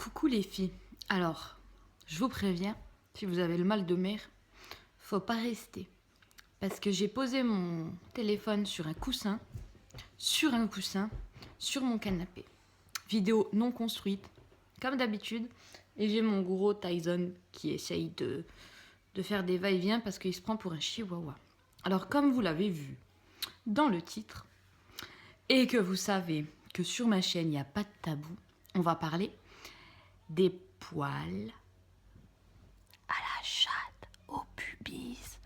Coucou les filles. Alors, je vous préviens, si vous avez le mal de mer, faut pas rester. Parce que j'ai posé mon téléphone sur un coussin, sur mon canapé. Vidéo non construite, comme d'habitude. Et j'ai mon gros Tyson qui essaye de faire des va-et-vient parce qu'il se prend pour un chihuahua. Alors, comme vous l'avez vu dans le titre, et que vous savez que sur ma chaîne, il n'y a pas de tabou, on va parler des poils à la chatte, au pubis,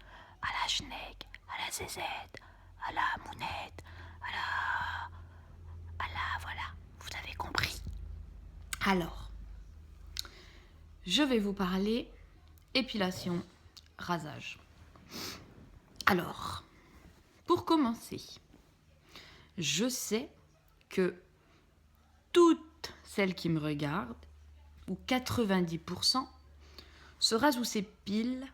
à la schneck, à la zézette, à la mounette, voilà, vous avez compris. Alors, je vais vous parler épilation, rasage. Alors, pour commencer, je sais que toutes celles qui me regardent, ou 90%, se rasent ou s'épilent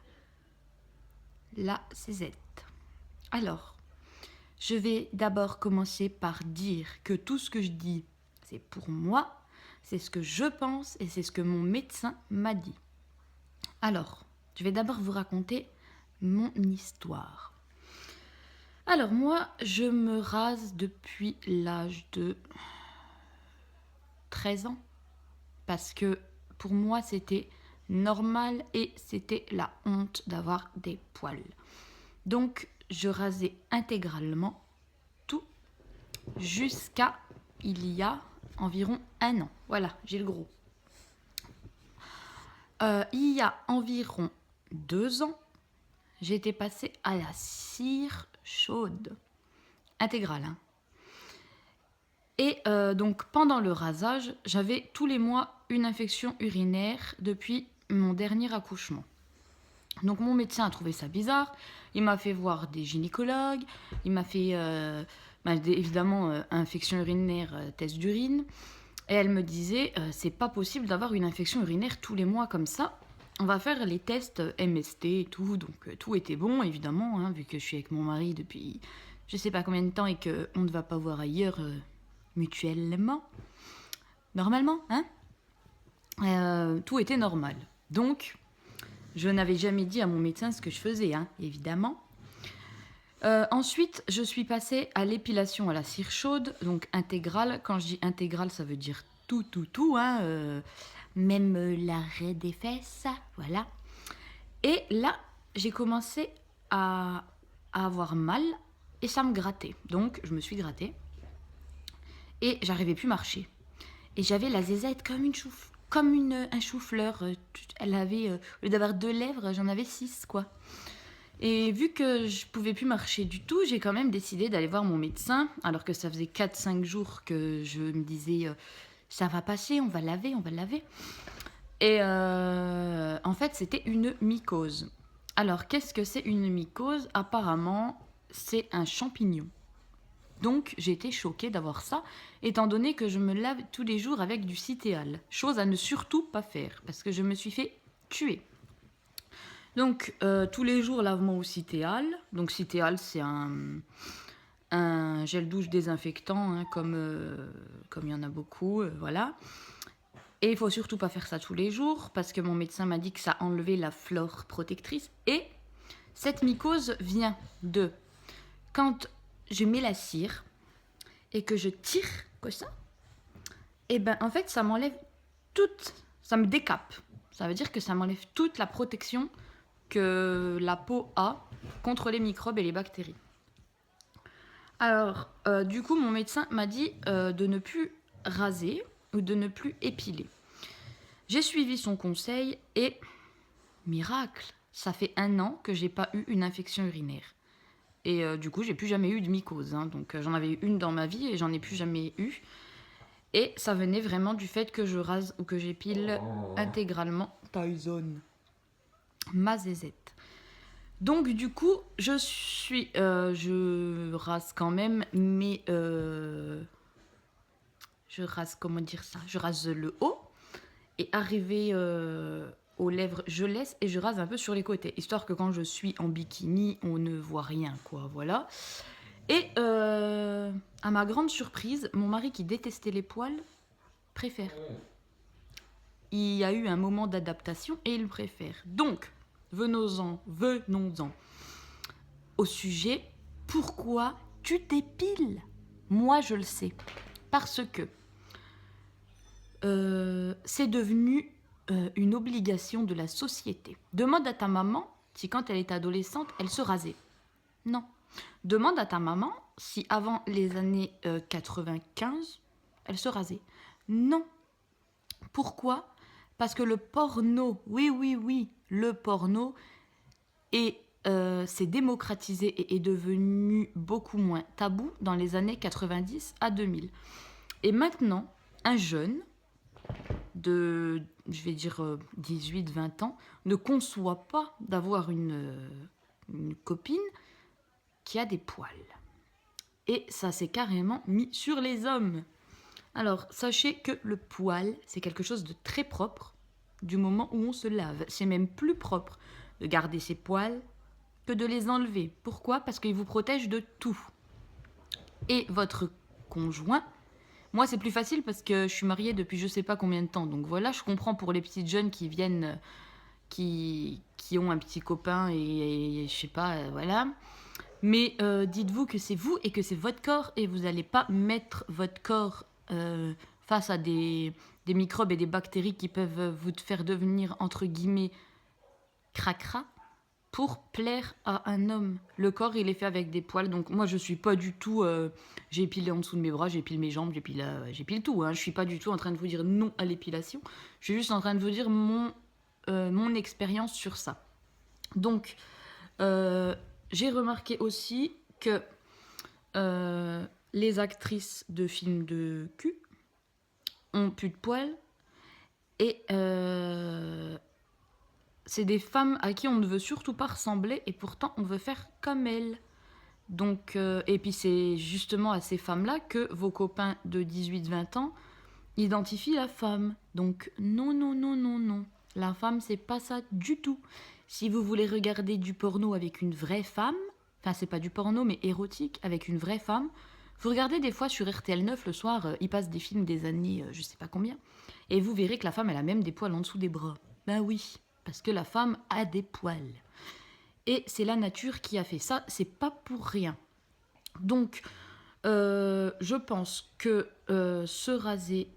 la zézette. Alors, je vais d'abord commencer par dire que tout ce que je dis, c'est pour moi, c'est ce que je pense et c'est ce que mon médecin m'a dit. Alors, je vais d'abord vous raconter mon histoire. Alors moi, je me rase depuis l'âge de 13 ans parce que pour moi, c'était normal et c'était la honte d'avoir des poils. Donc, je rasais intégralement tout jusqu'à il y a environ un an. Voilà, j'ai le gros. Il y a environ 2 ans, j'étais passée à la cire chaude. Intégrale, hein. Et donc, pendant le rasage, j'avais tous les mois une infection urinaire depuis mon dernier accouchement. Donc mon médecin a trouvé ça bizarre, il m'a fait voir des gynécologues, il m'a fait évidemment infection urinaire, test d'urine, et elle me disait c'est pas possible d'avoir une infection urinaire tous les mois comme ça, on va faire les tests MST et tout, donc tout était bon évidemment, hein, vu que je suis avec mon mari depuis je sais pas combien de temps et qu'on ne va pas voir ailleurs mutuellement, normalement, hein, tout était normal. Donc je n'avais jamais dit à mon médecin ce que je faisais, hein, évidemment. Ensuite, je suis passée à l'épilation à la cire chaude, donc intégrale. Quand je dis intégrale, ça veut dire tout, hein, même l'arrêt des fesses, voilà. Et là, j'ai commencé à avoir mal et ça me grattait. Donc, je me suis grattée et j'arrivais plus à marcher. Et j'avais la zézette comme un chou-fleur. Elle avait, au lieu d'avoir 2 lèvres, j'en avais 6, quoi. Et vu que je pouvais plus marcher du tout, j'ai quand même décidé d'aller voir mon médecin, alors que ça faisait 4-5 jours que je me disais ça va passer, on va laver. Et en fait, c'était une mycose. Alors, qu'est-ce que c'est une mycose? Apparemment, c'est un champignon. Donc, j'ai été choquée d'avoir ça, étant donné que je me lave tous les jours avec du citéal. Chose à ne surtout pas faire, parce que je me suis fait tuer. Donc, tous les jours, lavement au citéal. Donc, citéal, c'est un gel douche désinfectant, hein, comme il y en a beaucoup, voilà. Et il faut surtout pas faire ça tous les jours, parce que mon médecin m'a dit que ça enlevait la flore protectrice. Et cette mycose vient de quand je mets la cire et que je tire comme ça, et ben en fait ça m'enlève ça me décape. Ça veut dire que ça m'enlève toute la protection que la peau a contre les microbes et les bactéries. Alors, du coup, mon médecin m'a dit de ne plus raser ou de ne plus épiler. J'ai suivi son conseil et, miracle, ça fait 1 an que j'ai pas eu une infection urinaire. Et du coup, j'ai plus jamais eu de mycose, hein. Donc j'en avais eu une dans ma vie et j'en ai plus jamais eu. Et ça venait vraiment du fait que je rase ou que j'épile intégralement Tyson, ma zézette. Donc du coup, je rase quand même, mais je rase, comment dire ça? Je rase le haut et arrivé aux lèvres, je laisse et je rase un peu sur les côtés, histoire que quand je suis en bikini, on ne voit rien, quoi, voilà. Et à ma grande surprise, mon mari qui détestait les poils préfère. il y a eu un moment d'adaptation et il préfère. Donc, venons-en au sujet, pourquoi tu t'épiles? Moi, je le sais. Parce que c'est devenu une obligation de la société. Demande à ta maman si quand elle était adolescente, elle se rasait. Non. Demande à ta maman si avant les années 95, elle se rasait. Non. Pourquoi? Parce que le porno, oui, le porno s'est démocratisé et est devenu beaucoup moins tabou dans les années 90 à 2000. Et maintenant, un jeune de, je vais dire 18-20 ans, ne conçoit pas d'avoir une copine qui a des poils. Et ça s'est carrément mis sur les hommes. Alors, sachez que le poil, c'est quelque chose de très propre du moment où on se lave. C'est même plus propre de garder ses poils que de les enlever. Pourquoi? Parce qu'ils vous protègent de tout. Et votre conjoint, moi c'est plus facile parce que je suis mariée depuis je sais pas combien de temps. Donc voilà, je comprends pour les petites jeunes qui viennent, qui ont un petit copain et je sais pas, voilà. Mais dites-vous que c'est vous et que c'est votre corps et vous n'allez pas mettre votre corps face à des microbes et des bactéries qui peuvent vous faire devenir, entre guillemets, cracra pour plaire à un homme. Le corps, il est fait avec des poils. Donc moi, je suis pas du tout... j'ai épilé en dessous de mes bras, j'épile mes jambes, j'épile tout. Hein. Je suis pas du tout en train de vous dire non à l'épilation. Je suis juste en train de vous dire mon expérience sur ça. Donc, j'ai remarqué aussi que les actrices de films de cul ont plus de poils et c'est des femmes à qui on ne veut surtout pas ressembler et pourtant on veut faire comme elles. Donc, et puis c'est justement à ces femmes-là que vos copains de 18-20 ans identifient la femme. Donc non. La femme, c'est pas ça du tout. Si vous voulez regarder du porno avec une vraie femme, enfin c'est pas du porno mais érotique, avec une vraie femme, vous regardez des fois sur RTL9 le soir, ils passent des films des années je sais pas combien, et vous verrez que la femme elle a même des poils en dessous des bras. Ben oui, parce que la femme a des poils. Et c'est la nature qui a fait ça, c'est pas pour rien. Donc, je pense que se raser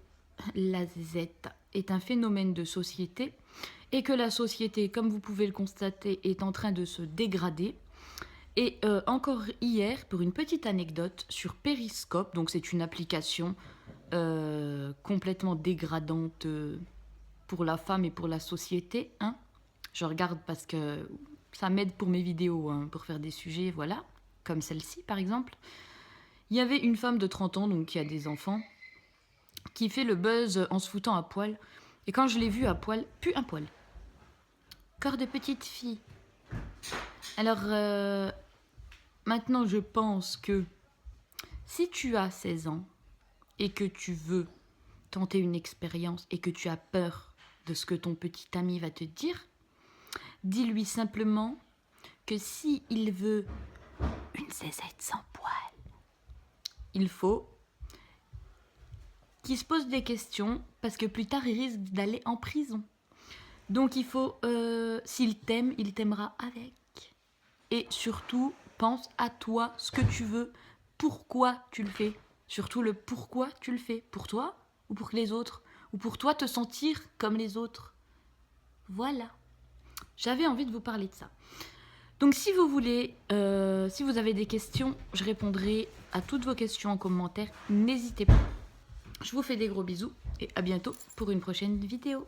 la zette est un phénomène de société et que la société, comme vous pouvez le constater, est en train de se dégrader. Et encore hier, pour une petite anecdote, sur Periscope, donc c'est une application complètement dégradante pour la femme et pour la société, hein. Je regarde parce que ça m'aide pour mes vidéos, hein, pour faire des sujets, voilà, comme celle-ci par exemple. Il y avait une femme de 30 ans, donc qui a des enfants, qui fait le buzz en se foutant à poil. Et quand je l'ai vue à poil, plus un poil. Corps de petite fille. Alors, maintenant je pense que si tu as 16 ans et que tu veux tenter une expérience et que tu as peur de ce que ton petit ami va te dire, dis-lui simplement que si il veut une zézette sans poil, il faut qu'il se pose des questions parce que plus tard il risque d'aller en prison. Donc il faut, s'il t'aime, il t'aimera avec. Et surtout, pense à toi, ce que tu veux, pourquoi tu le fais. Surtout le pourquoi tu le fais. Pour toi ou pour les autres? Ou pour toi te sentir comme les autres? Voilà. J'avais envie de vous parler de ça. Donc si vous voulez, si vous avez des questions, je répondrai à toutes vos questions en commentaire. N'hésitez pas. Je vous fais des gros bisous et à bientôt pour une prochaine vidéo.